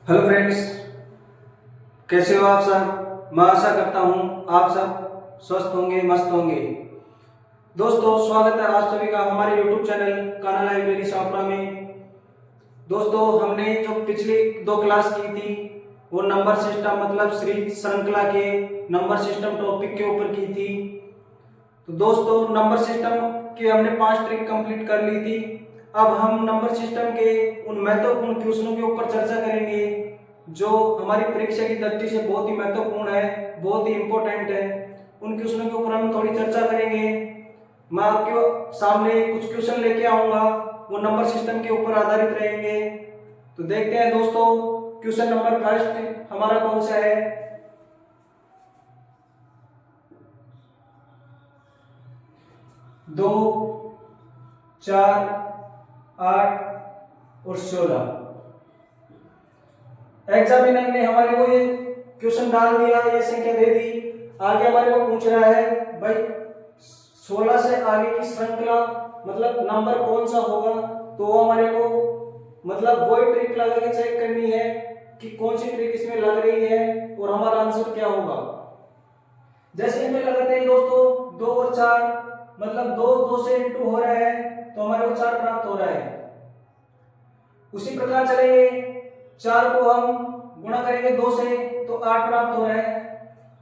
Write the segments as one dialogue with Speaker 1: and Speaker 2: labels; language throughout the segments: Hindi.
Speaker 1: हेलो फ्रेंड्स, कैसे हो आप सब। मैं आशा करता हूँ आप सब स्वस्थ होंगे, मस्त होंगे। दोस्तों, स्वागत है आप सभी का हमारे YouTube channel Kanha library Shahpura में। दोस्तों, हमने जो पिछली दो क्लास की थी वो नंबर सिस्टम मतलब श्री श्रृंखला के नंबर सिस्टम टॉपिक के ऊपर की थी। तो दोस्तों, नंबर सिस्टम के हमने 5 ट्रिक कंप्लीट कर ली थी। अब हम नंबर सिस्टम के उन महत्वपूर्ण क्वेश्चनों के ऊपर चर्चा करेंगे जो हमारी परीक्षा की दृष्टि से बहुत ही महत्वपूर्ण है, बहुत ही इंपॉर्टेंट है। उन क्वेश्चनों के ऊपर हम थोड़ी चर्चा करेंगे। मैं आपके सामने कुछ क्वेश्चन लेके आऊंगा, वो नंबर सिस्टम के ऊपर आधारित रहेंगे। तो देखते हैं दोस्तों, क्वेश्चन नंबर फर्स्ट हमारा कौन सा है। 2, 4, 8 और 16। एग्जामिनर ने हमारे को ये क्वेश्चन डाल दिया, ये संख्या दे दी। आगे हमारे को पूछ रहा है भाई 16 से आगे की श्रृंखला मतलब नंबर कौन सा होगा। तो वो हमारे को मतलब वही ट्रिक लगा के चेक करनी है कि कौन सी ट्रिक इसमें लग रही है और हमारा आंसर क्या होगा। जैसे इसमें लगाते हैं दोस्तों 2 और 4 मतलब 2 से इंटू हो रहा है तो हमारे को 4 प्राप्त हो रहा है। उसी प्रकार चलेंगे, 4 को हम गुणा करेंगे 2 से तो 8 प्राप्त हो रहा है।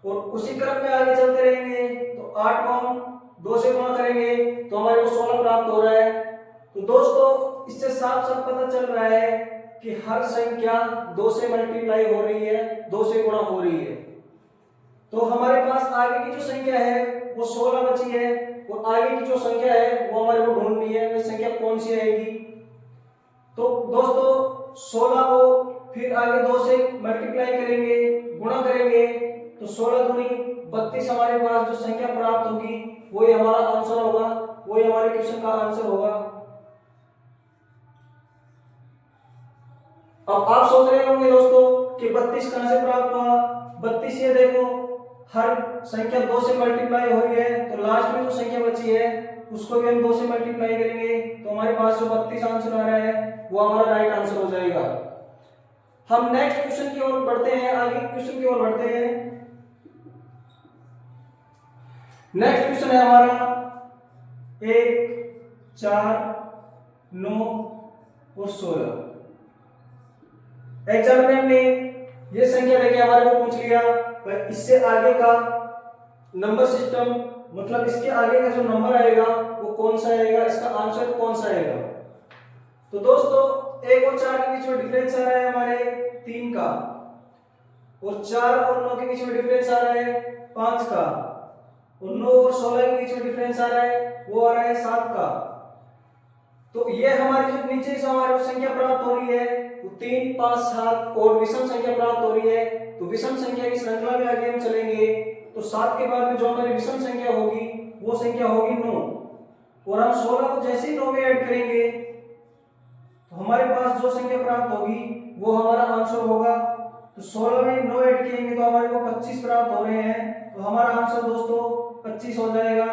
Speaker 1: और उसी क्रम में आगे चलते रहेंगे तो 8 को हम 2 से गुणा करेंगे तो हमारे को 16 प्राप्त हो रहा है। तो दोस्तों, इससे साफ साफ पता चल रहा है कि हर संख्या 2 से मल्टीप्लाई हो रही है, 2 से गुणा हो रही है। तो हमारे पास आगे की जो संख्या है वो 16 बची है और आगे की जो संख्या है वो हमारे को ढूंढनी है, वो संख्या कौन सी आएगी। तो दोस्तों 16 को फिर आगे 2 से मल्टीप्लाई करेंगे, गुणा करेंगे तो 16 दूनी 32 हमारे पास जो संख्या प्राप्त होगी वही हमारा आंसर होगा, वही हमारे क्वेश्चन का आंसर होगा। अब आप सोच रहे होंगे दोस्तों कि 32 कहां से प्राप्त हुआ। 32 ये देखो हर संख्या 2 से मल्टीप्लाई हो रही है तो लास्ट में जो संख्या बची है उसको भी हम 2 से मल्टीप्लाई करेंगे तो हमारे पास जो 32 आंसर आ रहा है वो हमारा राइट आंसर हो जाएगा। हम नेक्स्ट क्वेश्चन की ओर बढ़ते हैं, आगे क्वेश्चन की ओर बढ़ते हैं। नेक्स्ट क्वेश्चन है हमारा 1, 4, 9 और 16। एग्जामिनर ने ये संख्या लेके हमारे को पूछ लिया इससे आगे का नंबर सिस्टम मतलब इसके आगे का जो नंबर आएगा वो कौन सा आएगा, इसका आंसर कौन सा आएगा। तो दोस्तों 1 और 4 के बीच में डिफरेंस आ रहा है हमारे 3 का और 4 और 9 के बीच में डिफरेंस आ रहा है 5 का और 9 और 16 के बीच में डिफरेंस आ रहा है वो आ रहा है 7 का। तो ये हमारी जो नीचे से हमारे को संख्या प्राप्त हो रही है वो 3, 5, 7 और विषम संख्या प्राप्त हो रही है। तो विषम संख्या की श्रृंखला में आगे हम चलेंगे तो 7 के बाद में जो हमारी विषम संख्या होगी वो संख्या होगी 9 और हम 16 को जैसे ही 9 में ऐड करेंगे तो हमारे पास जो संख्या प्राप्त होगी वो हमारा आंसर होगा। तो 16 में 9 ऐड करेंगे तो हमारे को 25 प्राप्त हो रहे हैं तो हमारा आंसर दोस्तों 25 हो जाएगा।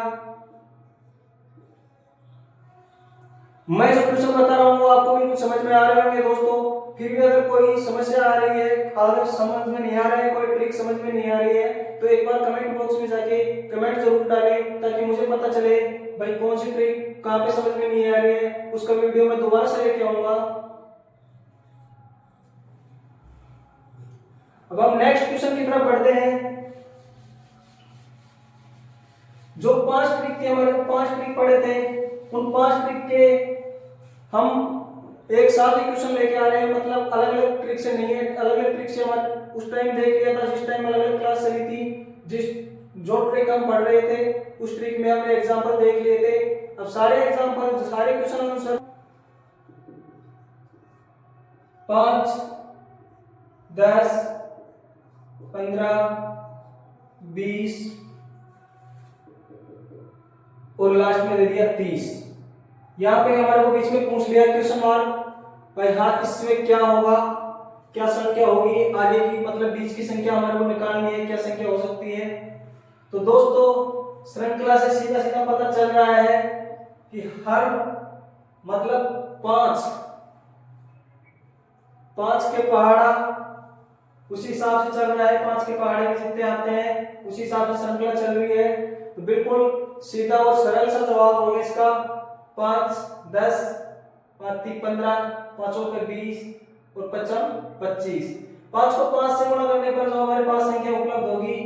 Speaker 1: मैं जो क्वेश्चन बता रहा हूँ वो आपको भी कुछ समझ में आ रहे होंगे दोस्तों। फिर भी अगर कोई समस्या आ रही है, अगर समझ में नहीं आ रहा है, कोई ट्रिक समझ में नहीं आ रही है तो एक बार कमेंट बॉक्स में जाके कमेंट जरूर डालें ताकि मुझे पता चले भाई कौन सी ट्रिक कहाँ पे समझ में नहीं आ रही है। उसका वीडियो मैं दोबारा से लेके आऊंगा। अब हम नेक्स्ट क्वेश्चन की तरफ बढ़ते हैं। जो 5 ट्रिक थे हमारे को 5 ट्रिक पढ़े थे, उन 5 ट्रिक के हम एक साथ ही क्वेश्चन लेके आ रहे हैं मतलब अलग अलग ट्रिक से नहीं है। अलग अलग ट्रिक से हमारे उस टाइम देख लिया था जिस टाइम अलग अलग क्लास चली थी, जिस जो ट्रिक हम पढ़ रहे थे उस ट्रिक में हमने एग्जांपल देख लिए थे। अब सारे एग्जांपल सारे क्वेश्चन आंसर 5, 10, 15, 20 और लास्ट में दे दिया 30। यहाँ पे हमारे को बीच में पूछ लिया क्वेश्चन मार्क भाई हाँ इसमें क्या होगा, क्या संख्या होगी आगे की मतलब बीच की संख्या हमारे को निकालनी है, क्या संख्या हो सकती है। तो दोस्तों श्रृंखला से सीधा सीधा पता चल रहा है कि हर मतलब 5 5 के पहाड़ा उसी हिसाब से चल रहा है, 5 के पहाड़े में जितने आते हैं उसी हिसाब से श्रृंखला चल रही है। तो बिल्कुल सीधा और सरल सा जवाब होगा इसका 5 10 5 3 15 5 पे 20 और 5 25। 5 को 5 से गुणा करने पर जो हमारे पास संख्या उपलब्ध होगी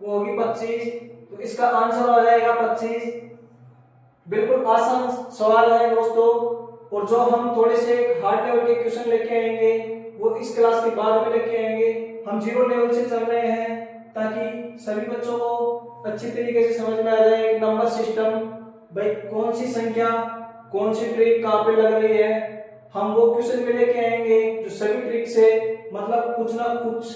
Speaker 1: वो होगी 25। तो इसका आंसर आ जाएगा 25। बिल्कुल आसान सवाल है दोस्तों, और जो हम थोड़े से हार्ड लेवल के क्वेश्चन लेके आएंगे वो इस क्लास के बाद में लेके आएंगे। हम 0 लेवल से चल रहे हैं ताकि सभी बच्चों को अच्छी तरीके से समझ में आ जाए कि नंबर सिस्टम, भाई कौन सी संख्या कौन सी ट्रिक कहाँ पे लग रही है। हम वो क्वेश्चन में लेके आएंगे जो सभी ट्रिक से मतलब कुछ ना कुछ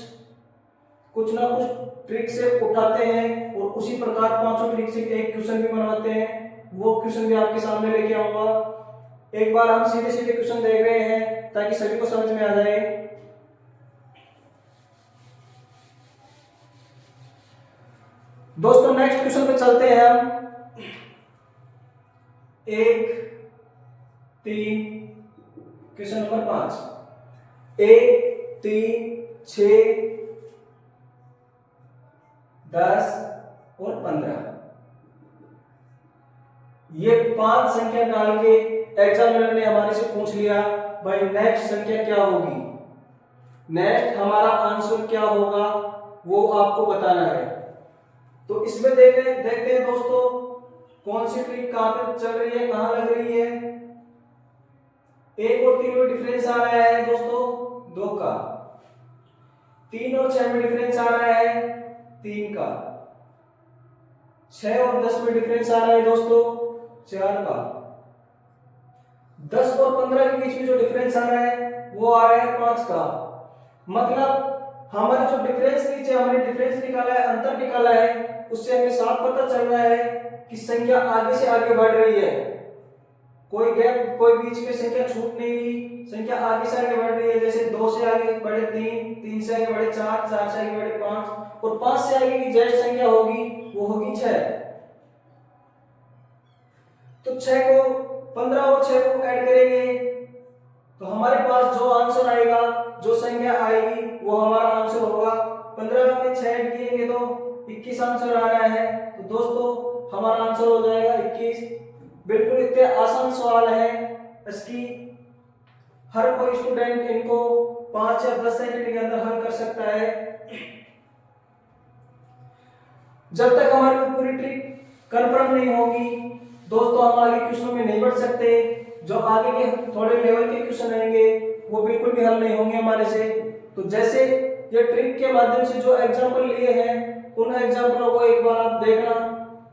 Speaker 1: ट्रिक से उठाते हैं और उसी प्रकार पांचों ट्रिक से एक क्वेश्चन भी बनवाते हैं। वो क्वेश्चन भी आपके सामने लेके आऊंगा। एक बार हम सीधे सीधे क्वेश्चन देख रहे हैं ताकि सभी को समझ में आ जाए। दोस्तों नेक्स्ट क्वेश्चन पे चलते हैं हम। 1 3 क्वेश्चन नंबर 5 1 3 6 10 और 15 ये 5 संख्या डाल के एग्जामिनर ने हमारे से पूछ लिया भाई नेक्स्ट संख्या क्या होगी, नेक्स्ट हमारा आंसर क्या होगा वो आपको बताना है। तो इसमें देखते हैं दोस्तों कौन सी ट्रिक कहां पे चल रही है, कहां लग रही है। 1 और 3 में डिफरेंस आ रहा है दोस्तों 2 का, 3 और 6 में डिफरेंस आ रहा है 3 का, 6 और 10 में डिफरेंस आ रहा है दोस्तों 4 का, 10 और 15 के बीच में जो डिफरेंस आ रहा है वो आ रहा है 5 का। मतलब हमारे जो डिफरेंस नीचे हमने डिफरेंस निकाला है, अंतर निकाला है, उससे हमें साफ पता चल रहा है कि संख्या आगे से आगे बढ़ रही है। कोई गैप, कोई बीच में संख्या छूट नहीं रही, संख्या आगे से आगे बढ़ रही है। जैसे 2 से आगे बढ़े 3, 3 से आगे बढ़े 4, 4 से आगे बढ़े 5 और 5 से आगे की जेड संख्या होगी वो होगी 6। तो 6 को 15 और 6 को ऐड करेंगे तो हमारे पास जो आंसर आएगा, जो संख्या आएगी वो हमारा आंसर होगा। 15 में 6 ऐड किएंगे तो 21 आंसर आ रहा है। तो दोस्तों हमारा आंसर हो जाएगा 21। बिल्कुल इतने आसान सवाल है, इसकी हर कोई स्टूडेंट इनको 5 या 10 सेकंड के अंदर हल कर सकता है। जब तक हमारी पूरी ट्रिक कंफर्म नहीं होगी दोस्तों हम आगे क्वेश्चन में नहीं बढ़ सकते। जो आगे के थोड़े लेवल के क्वेश्चन आएंगे वो बिल्कुल भी हल नहीं होंगे हमारे से। तो जैसे ये ट्रिक के माध्यम से जो एग्जाम्पल लिए हैं उन एग्जाम्पलों को एक बार आप देखना,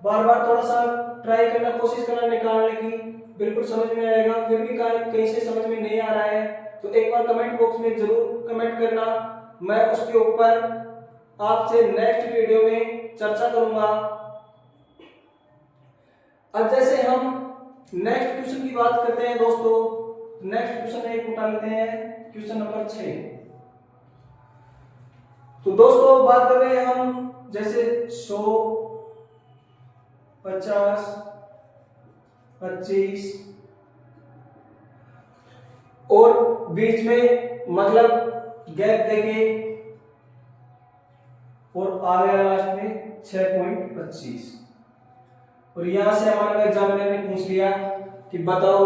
Speaker 1: बार बार थोड़ा सा ट्राई करना, कोशिश करना निकालने की, बिल्कुल समझ में आएगा। फिर भी कहीं से समझ में नहीं आ रहा है तो एक बार कमेंट बॉक्स में जरूर कमेंट करना, मैं उसके ऊपर आपसे नेक्स्ट वीडियो में चर्चा करूंगा। अब जैसे हम नेक्स्ट क्वेश्चन की बात करते हैं दोस्तों, नेक्स्ट क्वेश्चन एक उठा लेते हैं, क्वेश्चन नंबर 6। तो दोस्तों बात कर रहे हैं हम जैसे 100 50 25 और बीच में मतलब गैप देके और आ गया लास्ट में 6.25 और यहां से हमारे एग्जामिनर ने पूछ लिया कि बताओ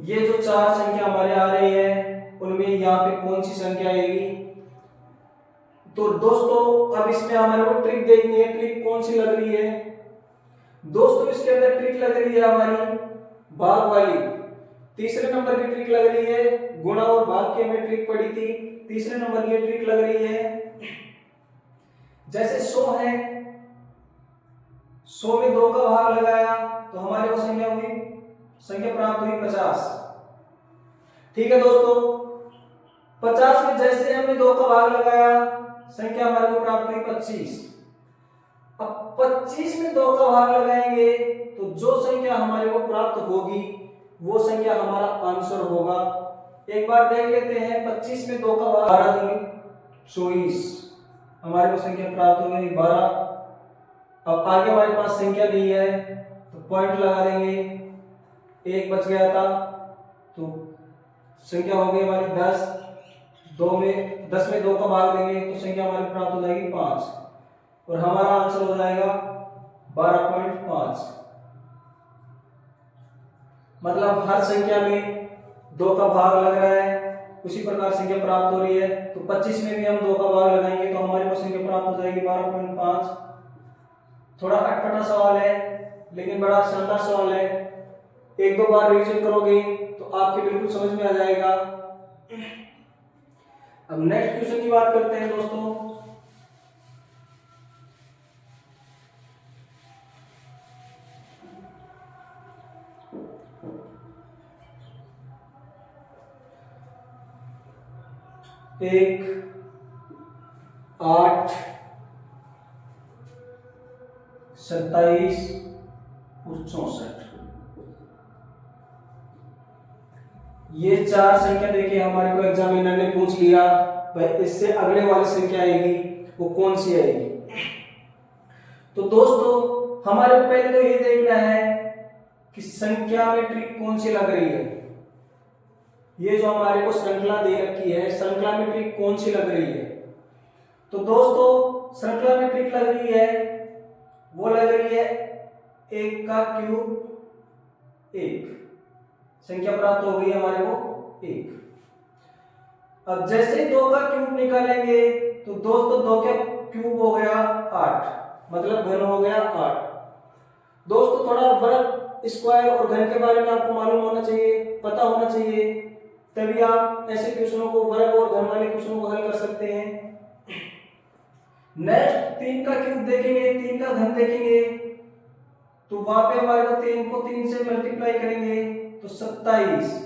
Speaker 1: ये जो 4 संख्या हमारे आ रही है उनमें यहाँ पे कौन सी संख्या आएगी। तो दोस्तों अब इसमें हमारे को ट्रिक देखनी है, ट्रिक कौन सी लग रही है दोस्तों। इसके अंदर ट्रिक लग रही है हमारी भाग वाली। तीसरे नंबर की ट्रिक लग रही है, गुणा और भाग की हमें ट्रिक पड़ी थी, तीसरे नंबर की ट्रिक लग रही है। जैसे 100 है, 100 में 2 का भाग लगाया तो हमारे को संख्या प्राप्त हुई 50। ठीक है दोस्तों, 50 में जैसे हमने 2 का भाग लगाया संख्या हमारे को प्राप्त हुई 25। अब 25 में 2 का भाग लगाएंगे तो जो संख्या हमारे को प्राप्त होगी वो संख्या हमारा आंसर होगा। एक बार देख लेते हैं, 25 में 2 का भाग 12 दूनी 24, हमारे को संख्या प्राप्त हो गई 12। अब आगे हमारे पास संख्या नहीं है तो पॉइंट लगा देंगे, 1 बच गया था तो संख्या हो गई हमारी 10, 10 में 2 का भाग देंगे तो संख्या हमारी प्राप्त हो जाएगी 5 और हमारा आंसर हो जाएगा 12.5। मतलब हर संख्या में 2 का भाग लग रहा है, उसी प्रकार संख्या प्राप्त हो रही है। तो 25 में भी हम 2 का भाग लगाएंगे तो हमारे को संख्या प्राप्त हो जाएगी 12.5। थोड़ा अटपटा सवाल है लेकिन बड़ा शानदार सवाल है, एक दो बार रिवीजन करोगे तो आपके बिल्कुल समझ में आ जाएगा। अब नेक्स्ट क्वेश्चन की बात करते हैं दोस्तों। एक 8, 27 और 64, ये 4 संख्या देखिए हमारे को एग्जामिनर ने पूछ लिया भाई इससे अगले वाली संख्या आएगी वो कौन सी आएगी। तो दोस्तों हमारे को पहले तो ये देखना है कि संख्या में ट्रिक कौन सी लग रही है। ये जो हमारे को श्रृंखला दे रखी है, श्रृंखला में ट्रिक कौन सी लग रही है। तो दोस्तों श्रृंखला में ट्रिक लग रही है, वो लग रही है 1 का क्यूब 1, संख्या प्राप्त हो गई हमारे को 1। अब जैसे 2 का क्यूब निकालेंगे तो दोस्तों 2 का क्यूब हो गया 8, मतलब घन हो गया 8। दोस्तों थोड़ा वर्ग, स्क्वायर और घन के बारे में आपको मालूम होना चाहिए, पता होना चाहिए, तभी आप ऐसे क्वेश्चनों को, वर्ग और घन वाले क्वेश्चनों को हल कर सकते हैं। नेक्स्ट 3 का क्यूब देखेंगे, 3 का घन देखेंगे तो वहां पे हमारे को 3 को 3 से मल्टीप्लाई करेंगे तो 27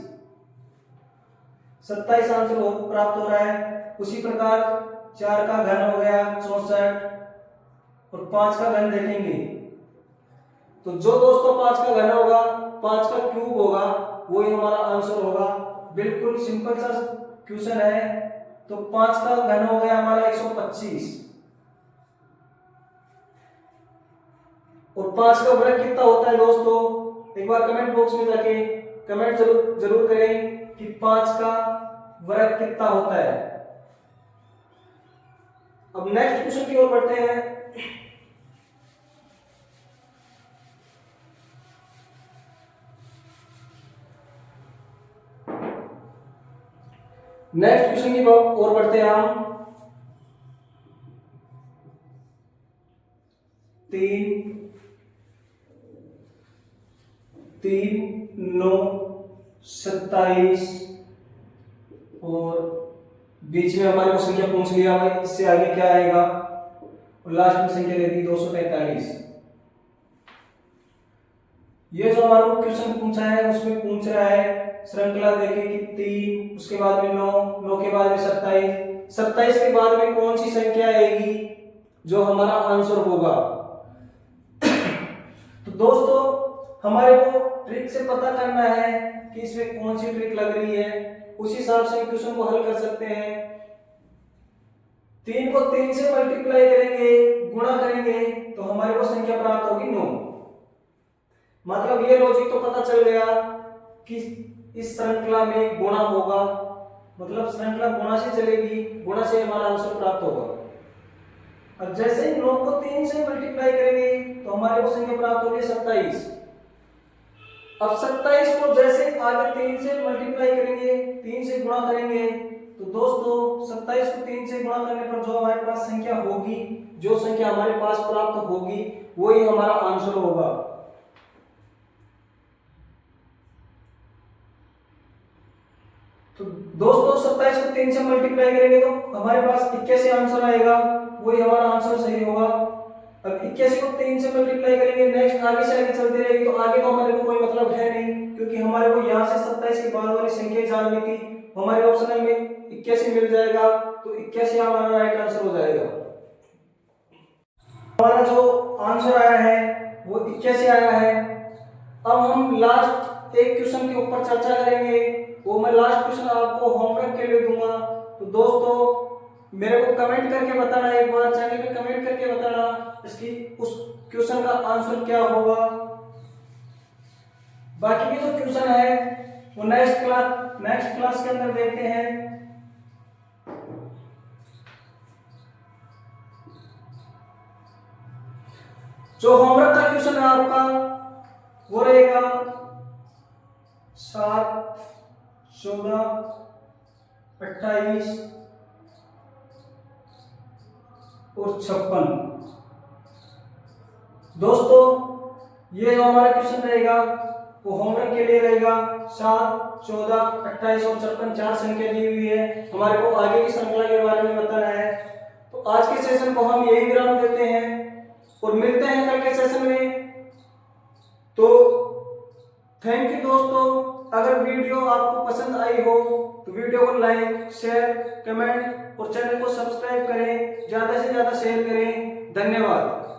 Speaker 1: आंसर प्राप्त हो रहा है। उसी प्रकार 4 का घन हो गया 64 और 5 का घन देखेंगे तो जो दोस्तों 5 का घन होगा, 5 का क्यूब होगा, वही हमारा आंसर होगा। बिल्कुल सिंपल सा क्वेश्चन है। तो 5 का घन हो गया हमारा 125 और 5 का वर्ग कितना होता है दोस्तों, एक बार कमेंट बॉक्स में जाके कमेंट जरूर करें कि 5 का वर्ग कितना होता है। अब नेक्स्ट क्वेश्चन की ओर बढ़ते हैं। नेक्स्ट क्वेश्चन की ओर बढ़ते हैं हम। 3, 9, 27 और बीच में हमारे को संख्या पूछ लिया भाई इससे आगे क्या आएगा, और लास्ट में संख्या दे दी 243। ये जो हमारा क्वेश्चन पूछा है उसमें पूछ रहा है श्रृंखला देखे कि 3, उसके बाद में 9, 9 के बाद में 27, 27 के बाद में कौन सी संख्या आएगी जो हमारा आंसर होगा। तो दोस्तों हमारे को ट्रिक से पता करना है कि इसमें कौन सी ट्रिक लग रही है, उसी हिसाब से क्वेश्चन को हल कर सकते हैं। 3 को 3 से मल्टीप्लाई करेंगे, गुणा करेंगे तो हमारे को संख्या प्राप्त होगी 9। मतलब ये लॉजिक तो पता चल गया कि इस श्रृंखला में गुणा होगा, मतलब श्रृंखला गुणा से चलेगी, गुणा से हमारा आंसर प्राप्त होगा। अब जैसे ही 9 को 3 से मल्टीप्लाई करेंगे तो हमारे को संख्या प्राप्त होगी 27। अब 27 को जैसे आगे 3 से मल्टीप्लाई करेंगे, 3 से गुणा करेंगे तो दोस्तों 27 को 3 से गुणा करने पर जो हमारे पास संख्या होगी, जो संख्या हमारे पास प्राप्त होगी वही हमारा आंसर होगा। तो दोस्तों 27 को 3 से मल्टीप्लाई करेंगे तो हमारे पास 81 आंसर आएगा, वही हमारा आंसर सही होगा। अब 81 को 3 से मल्टीप्लाई करेंगे, नेक्स्ट आगे से आगे चलते रहेंगे तो आगे तो हमारे को कोई मतलब है नहीं, क्योंकि हमारे को यहाँ से 27 के बाद वाली संख्या जाननी थी। हमारे ऑप्शनल में 81 मिल जाएगा तो 81 हमारा राइट आंसर हो जाएगा। हमारा जो आंसर आया है वो 81 आया है। अब हम लास्ट एक क्वेश्चन के ऊपर चर्चा करेंगे, वो मैं लास्ट क्वेश्चन आपको होमवर्क के लिए दूंगा। तो दोस्तों मेरे को कमेंट करके बताना, एक बार चैनल पे कमेंट करके बताना इसकी उस क्वेश्चन का आंसर क्या होगा। बाकी के जो क्वेश्चन है वो नेक्स्ट क्लास के अंदर देखते हैं। जो होमवर्क का क्वेश्चन है आपका वो रहेगा 7, 14, 28 और 56। दोस्तों ये जो हमारा क्वेश्चन रहेगा वो होमवर्क के लिए रहेगा। 7, 14, 28 और 56 चार संख्या दी हुई है, हमारे को आगे की श्रृंखला के बारे में बताना है। तो आज के सेशन को हम यही विराम देते हैं और मिलते हैं कल के सेशन में। तो थैंक यू दोस्तों। अगर वीडियो आपको पसंद आई हो तो वीडियो को लाइक, शेयर, कमेंट और चैनल को सब्सक्राइब करें, ज्यादा से ज्यादा शेयर करें। धन्यवाद।